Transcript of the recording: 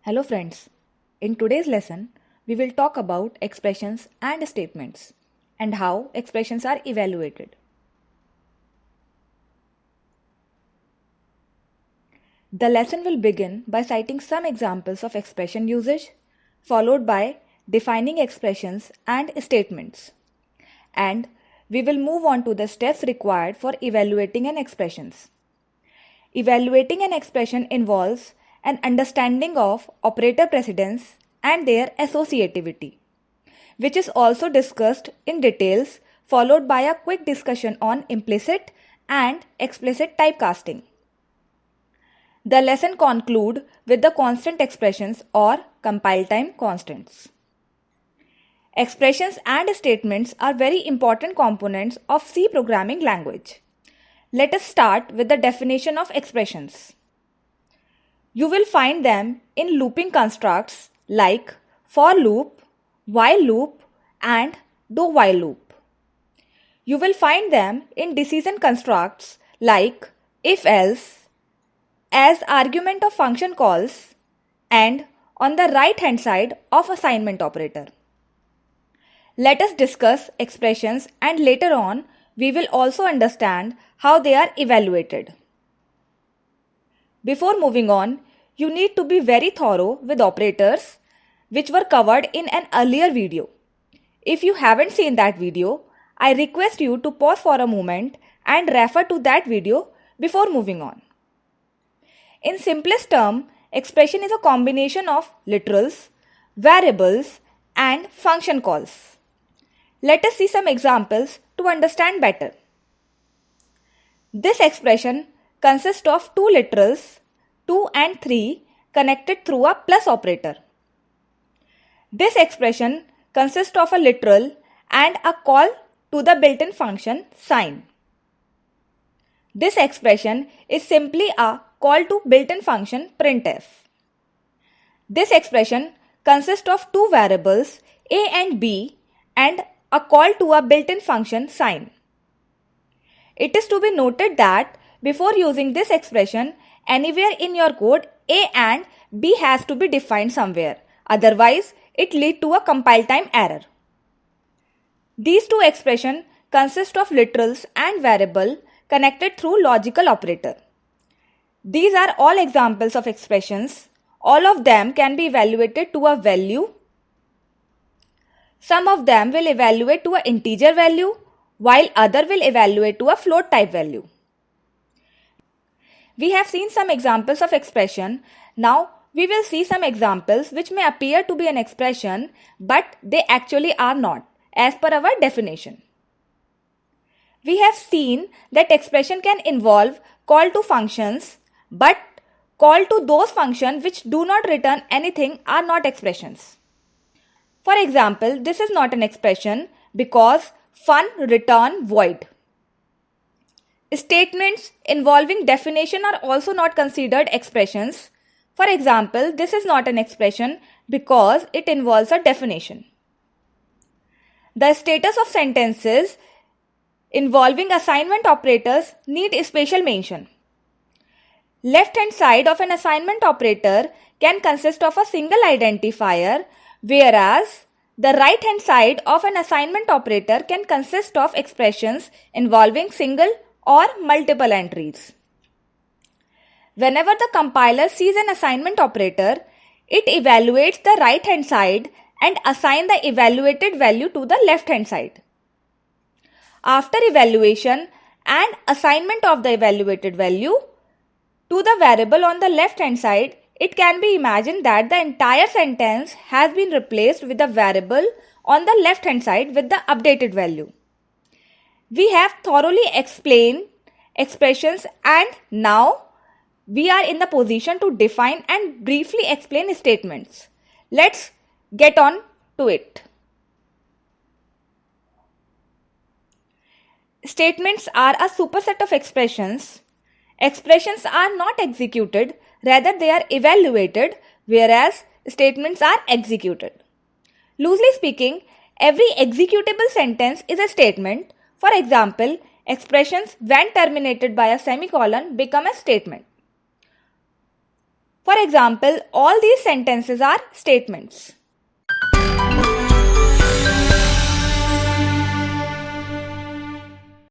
Hello friends, in today's lesson, we will talk about expressions and statements and how expressions are evaluated. The lesson will begin by citing some examples of expression usage, followed by defining expressions and statements. And we will move on to the steps required for evaluating an expressions. Evaluating an expression involves an understanding of operator precedence and their associativity, which is also discussed in details, followed by a quick discussion on implicit and explicit typecasting. The lesson concludes with the constant expressions or compile time constants. Expressions and statements are very important components of C programming language. Let us start with the definition of expressions. You will find them in looping constructs like for loop, while loop, and do while loop. You will find them in decision constructs like if else, as argument of function calls, and on the right hand side of assignment operator. Let us discuss expressions and later on we will also understand how they are evaluated. Before moving on, you need to be very thorough with operators, which were covered in an earlier video. If you haven't seen that video, I request you to pause for a moment and refer to that video before moving on. In simplest term, expression is a combination of literals, variables, and function calls. Let us see some examples to understand better. This expression consists of two literals, 2 and 3, connected through a plus operator. This expression consists of a literal and a call to the built-in function sign. This expression is simply a call to built-in function printf. This expression consists of two variables a and b and a call to a built-in function sign. It is to be noted that before using this expression, anywhere in your code, a and b has to be defined somewhere. Otherwise, it leads to a compile time error. These two expressions consist of literals and variable connected through logical operator. These are all examples of expressions. All of them can be evaluated to a value. Some of them will evaluate to an integer value, while other will evaluate to a float type value. We have seen some examples of expression. Now we will see some examples which may appear to be an expression, but they actually are not, as per our definition. We have seen that expression can involve call to functions, but call to those functions which do not return anything are not expressions. For example, this is not an expression because fun return void. Statements involving definition are also not considered expressions. For example, this is not an expression because it involves a definition. The status of sentences involving assignment operators need special mention. Left hand side of an assignment operator can consist of a single identifier, whereas the right hand side of an assignment operator can consist of expressions involving single or multiple entries. Whenever the compiler sees an assignment operator, it evaluates the right hand side and assigns the evaluated value to the left hand side. After evaluation and assignment of the evaluated value to the variable on the left hand side, it can be imagined that the entire sentence has been replaced with the variable on the left hand side with the updated value. We have thoroughly explained expressions and now we are in the position to define and briefly explain statements. Let's get on to it. Statements are a superset of expressions. Expressions are not executed, rather they are evaluated, whereas statements are executed. Loosely speaking, every executable sentence is a statement. For example, expressions when terminated by a semicolon become a statement. For example, all these sentences are statements.